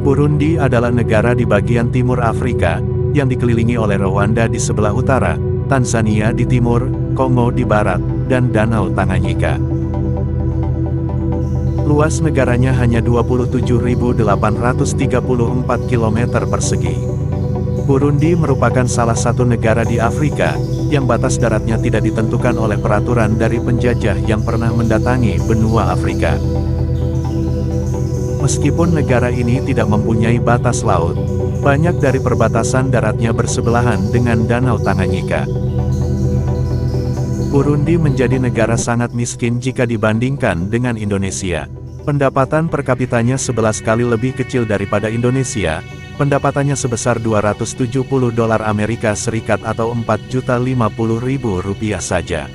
Burundi adalah negara di bagian timur Afrika, yang dikelilingi oleh Rwanda di sebelah utara, Tanzania di timur, Kongo di barat, dan Danau Tanganyika. Luas negaranya hanya 27.834 km persegi. Burundi merupakan salah satu negara di Afrika, yang batas daratnya tidak ditentukan oleh peraturan dari penjajah yang pernah mendatangi benua Afrika. Meskipun negara ini tidak mempunyai batas laut, banyak dari perbatasan daratnya bersebelahan dengan Danau Tanganyika. Burundi menjadi negara sangat miskin jika dibandingkan dengan Indonesia. Pendapatan per kapitanya 11 kali lebih kecil daripada Indonesia, pendapatannya sebesar $270 Amerika Serikat atau Rp4.050.000 saja.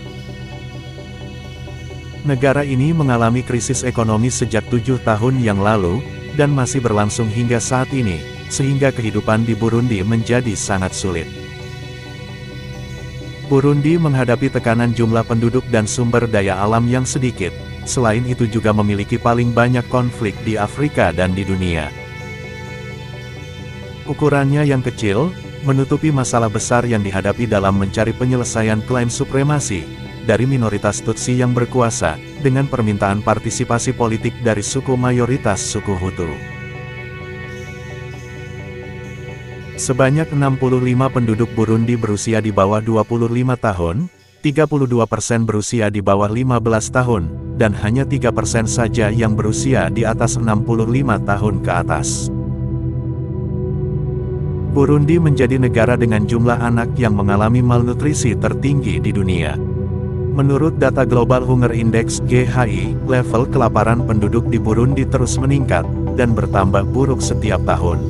Negara ini mengalami krisis ekonomi sejak 7 tahun yang lalu, dan masih berlangsung hingga saat ini, sehingga kehidupan di Burundi menjadi sangat sulit. Burundi menghadapi tekanan jumlah penduduk dan sumber daya alam yang sedikit, selain itu juga memiliki paling banyak konflik di Afrika dan di dunia. Ukurannya yang kecil, menutupi masalah besar yang dihadapi dalam mencari penyelesaian klaim supremasi dari minoritas Tutsi yang berkuasa, dengan permintaan partisipasi politik dari suku mayoritas suku Hutu. Sebanyak 65 penduduk Burundi berusia di bawah 25 tahun, 32% berusia di bawah 15 tahun, dan hanya 3% saja yang berusia di atas 65 tahun ke atas. Burundi menjadi negara dengan jumlah anak yang mengalami malnutrisi tertinggi di dunia. Menurut data Global Hunger Index (GHI), level kelaparan penduduk di Burundi terus meningkat, dan bertambah buruk setiap tahun.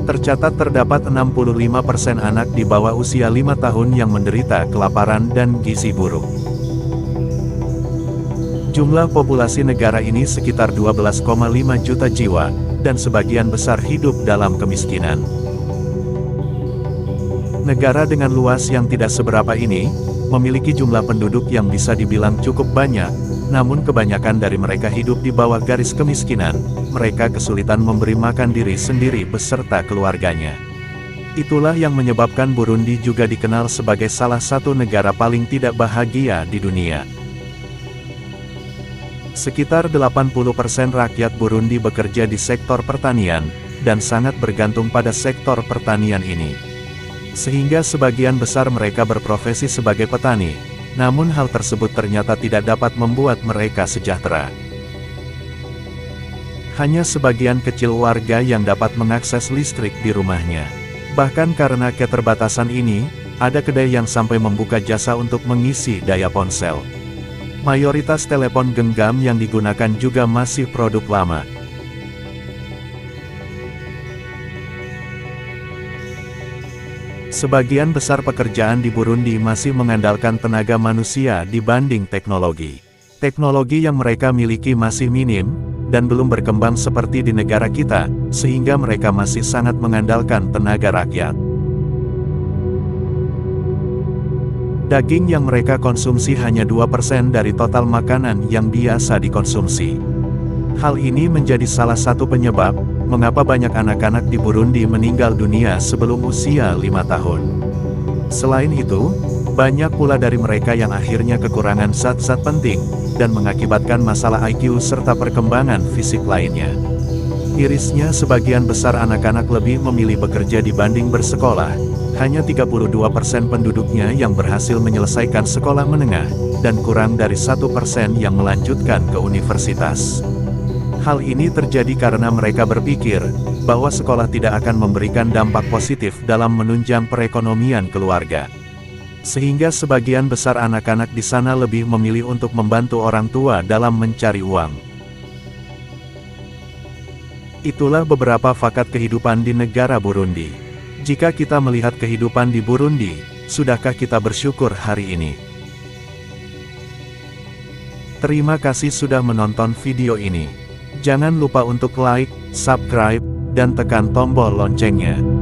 Tercatat terdapat 65% anak di bawah usia 5 tahun yang menderita kelaparan dan gizi buruk. Jumlah populasi negara ini sekitar 12,5 juta jiwa, dan sebagian besar hidup dalam kemiskinan. Negara dengan luas yang tidak seberapa ini, memiliki jumlah penduduk yang bisa dibilang cukup banyak, namun kebanyakan dari mereka hidup di bawah garis kemiskinan. Mereka kesulitan memberi makan diri sendiri beserta keluarganya. Itulah yang menyebabkan Burundi juga dikenal sebagai salah satu negara paling tidak bahagia di dunia. Sekitar 80% rakyat Burundi bekerja di sektor pertanian, dan sangat bergantung pada sektor pertanian ini. Sehingga sebagian besar mereka berprofesi sebagai petani, namun hal tersebut ternyata tidak dapat membuat mereka sejahtera. Hanya sebagian kecil warga yang dapat mengakses listrik di rumahnya. Bahkan karena keterbatasan ini, ada kedai yang sampai membuka jasa untuk mengisi daya ponsel. Mayoritas telepon genggam yang digunakan juga masih produk lama. Sebagian besar pekerjaan di Burundi masih mengandalkan tenaga manusia dibanding teknologi. Teknologi yang mereka miliki masih minim, dan belum berkembang seperti di negara kita, sehingga mereka masih sangat mengandalkan tenaga rakyat. Daging yang mereka konsumsi hanya 2% dari total makanan yang biasa dikonsumsi. Hal ini menjadi salah satu penyebab mengapa banyak anak-anak di Burundi meninggal dunia sebelum usia 5 tahun. Selain itu, banyak pula dari mereka yang akhirnya kekurangan zat-zat penting, dan mengakibatkan masalah IQ serta perkembangan fisik lainnya. Mirisnya sebagian besar anak-anak lebih memilih bekerja dibanding bersekolah. Hanya 32% penduduknya yang berhasil menyelesaikan sekolah menengah, dan kurang dari 1% yang melanjutkan ke universitas. Hal ini terjadi karena mereka berpikir bahwa sekolah tidak akan memberikan dampak positif dalam menunjang perekonomian keluarga. Sehingga sebagian besar anak-anak di sana lebih memilih untuk membantu orang tua dalam mencari uang. Itulah beberapa fakat kehidupan di negara Burundi. Jika kita melihat kehidupan di Burundi, sudahkah kita bersyukur hari ini? Terima kasih sudah menonton video ini. Jangan lupa untuk like, subscribe, dan tekan tombol loncengnya.